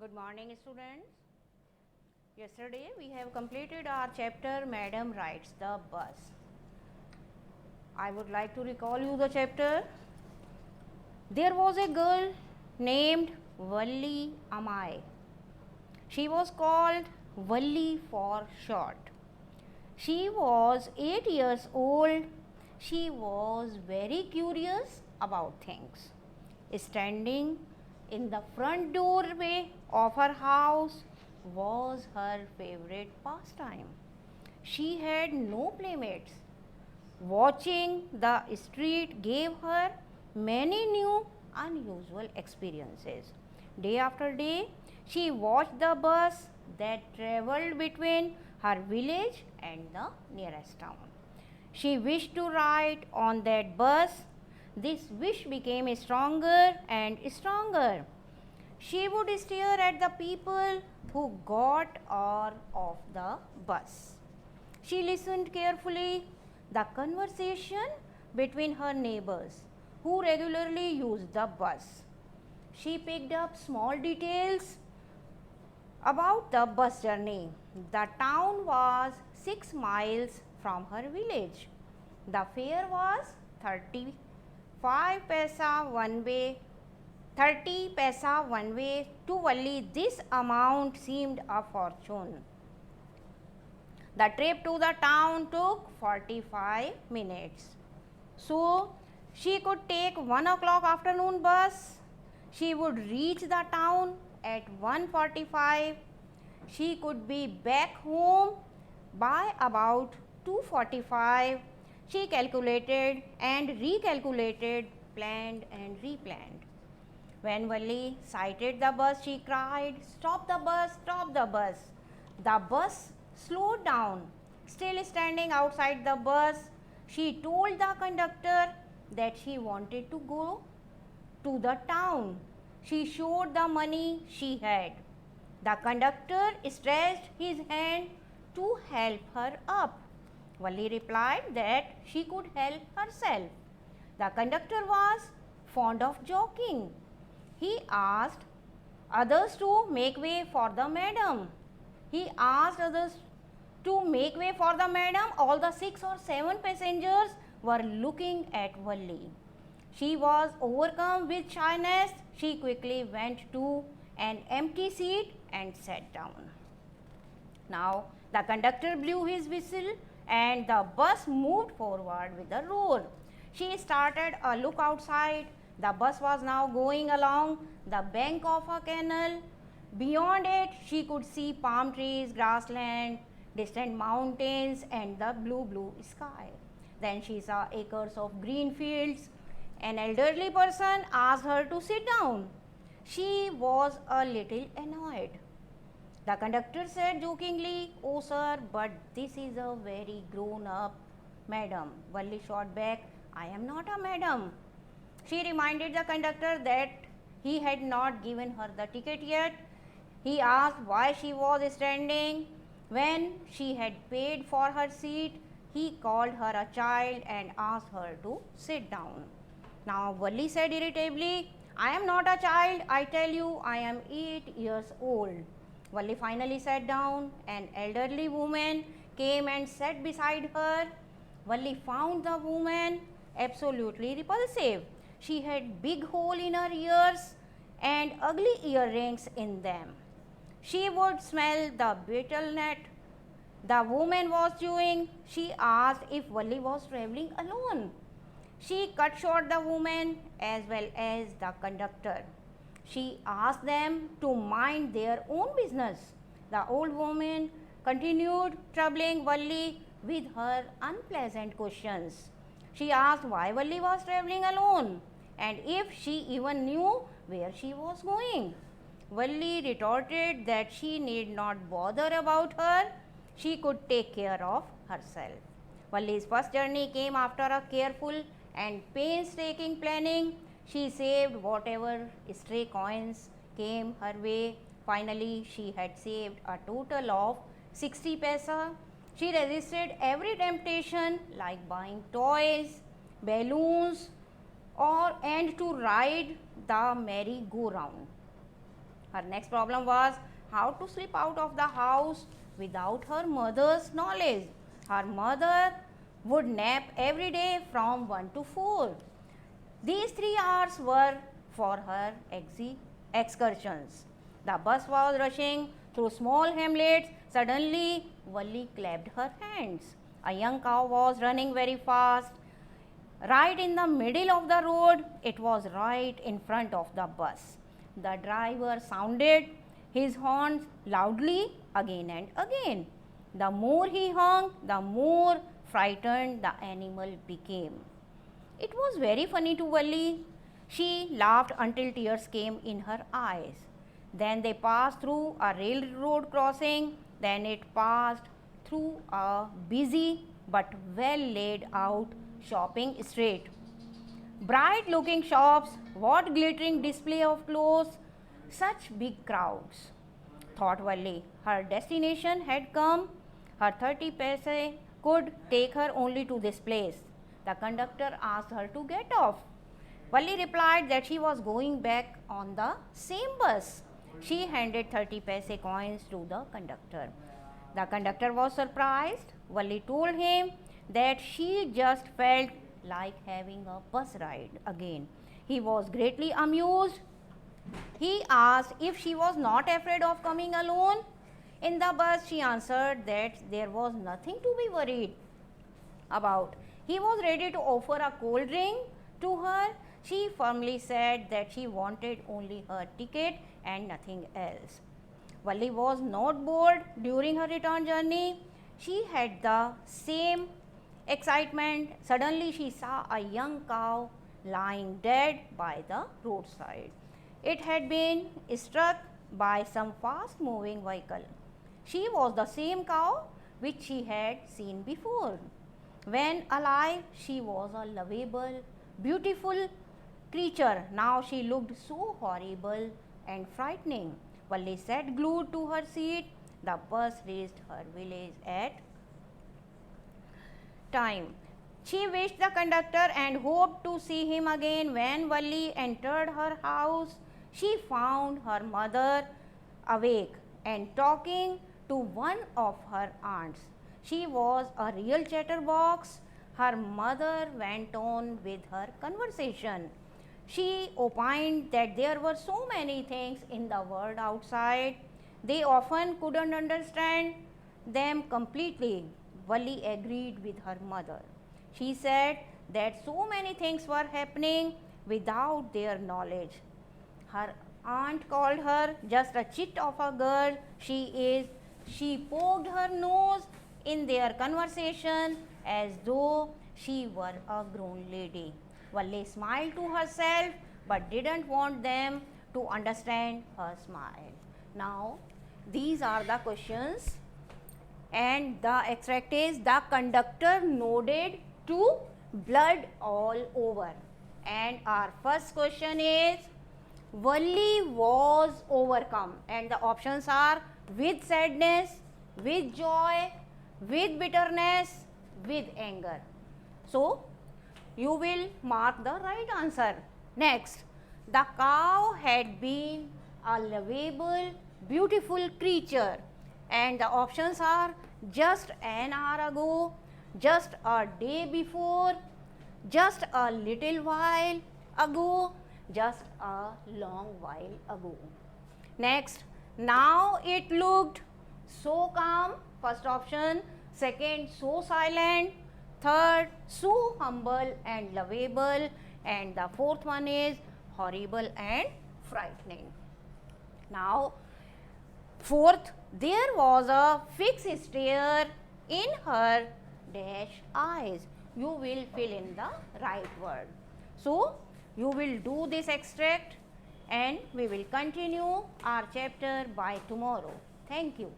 Good morning, students. Yesterday we have completed our chapter Madam Rides the Bus. I would like to recall you the chapter. There was a girl named Valli Amai. She was called Valli for short. She was 8 years old. She was very curious about things. Standing in the front doorway of her house was her favorite pastime. She had no playmates. Watching the street gave her many new, unusual experiences. Day after day, she watched the bus that traveled between her village and the nearest town. She wished to ride on that bus. This wish became stronger and stronger. She would stare at the people who got or off the bus. She listened carefully the conversation between her neighbors who regularly used the bus. She picked up small details about the bus journey. The town was 6 miles from her village. The fare was 35 paisa one way, 30 paisa one way. To Valli, this amount seemed a fortune. The trip to the town took 45 minutes. So, she could take 1 o'clock afternoon bus. She would reach the town at 1:45. She could be back home by about 2:45. She calculated and recalculated, planned and replanned. When Valli sighted the bus, she cried, "Stop the bus, stop the bus." The bus slowed down. Still standing outside the bus, she told the conductor that she wanted to go to the town. She showed the money she had. The conductor stretched his hand to help her up. Valli replied that she could help herself. The conductor was fond of joking. He asked others to make way for the madam. He asked others to make way for the madam. All the 6 or 7 passengers were looking at Valli. She was overcome with shyness. She quickly went to an empty seat and sat down. Now the conductor blew his whistle and the bus moved forward with a roar. She started a look outside. The bus was now going along the bank of a canal. Beyond it, she could see palm trees, grassland, distant mountains, and the blue sky. Then she saw acres of green fields. An elderly person asked her to sit down. She was a little annoyed. The conductor said jokingly, "Oh sir, but this is a very grown up madam." Valli shot back, "I am not a madam." She reminded the conductor that he had not given her the ticket yet. He asked why she was standing. When she had paid for her seat, he called her a child and asked her to sit down. Now Valli said irritably, "I am not a child, I tell you, I am 8 years old." Valli finally sat down. An elderly woman came and sat beside her. Valli found the woman absolutely repulsive. She had big hole in her ears and ugly earrings in them. She would smell the betel nut the woman was chewing. She asked if Valli was traveling alone. She cut short the woman as well as the conductor. She asked them to mind their own business. The old woman continued troubling Valli with her unpleasant questions. She asked why Valli was traveling alone and if she even knew where she was going. Valli retorted that she need not bother about her. She could take care of herself. Valli's first journey came after a careful and painstaking planning. She saved whatever stray coins came her way. Finally, she had saved a total of 60 paisa. She resisted every temptation like buying toys, balloons, and to ride the merry-go-round. Her next problem was how to slip out of the house without her mother's knowledge. Her mother would nap every day from 1 to 4. These 3 hours were for her excursions. The bus was rushing through small hamlets. Suddenly, Valli clapped her hands. A young cow was running very fast. Right in the middle of the road, it was right in front of the bus. The driver sounded his horns loudly again and again. The more he honked, the more frightened the animal became. It was very funny to Valli. She laughed until tears came in her eyes. Then they passed through a railroad crossing. Then it passed through a busy but well laid out shopping street. Bright looking shops, what glittering display of clothes, such big crowds. Thought Valli, her destination had come. Her 30 paise could take her only to this place. The conductor asked her to get off. Valli replied that she was going back on the same bus. She handed 30 paise coins to the conductor. The conductor was surprised. Valli told him that she just felt like having a bus ride again. He was greatly amused. He asked if she was not afraid of coming alone in the bus. She answered that there was nothing to be worried about. He was ready to offer a cold drink to her. She firmly said that she wanted only her ticket and nothing else. Valli was not bored during her return journey. She had the same excitement. Suddenly she saw a young cow lying dead by the roadside. It had been struck by some fast moving vehicle. She was the same cow which she had seen before. When alive, she was a lovable, beautiful creature. Now she looked so horrible and frightening. Valli sat glued to her seat. The bus reached her village at time. She wished the conductor and hoped to see him again. When Valli entered her house, she found her mother awake and talking to one of her aunts. She was a real chatterbox. Her mother went on with her conversation. She opined that there were so many things in the world outside. They often couldn't understand them completely. Valli agreed with her mother. She said that so many things were happening without their knowledge. Her aunt called her just a chit of a girl she is. She poked her nose in their conversation as though she were a grown lady. Valli smiled to herself but didn't want them to understand her smile. Now, these are the questions, and the extract is the conductor nodded to blood all over. And our first question is Valli was overcome, and the options are with sadness, with joy, with bitterness, with anger. So, you will mark the right answer. Next, the cow had been a lovable, beautiful creature, and the options are just an hour ago, just a day before, just a little while ago, just a long while ago. Next, now it looked so calm, first option. Second, so silent. Third, so humble and lovable. And the fourth one is horrible and frightening. Now, fourth, there was a fixed stare in her dash eyes. You will fill in the right word. So, you will do this extract and we will continue our chapter by tomorrow. Thank you.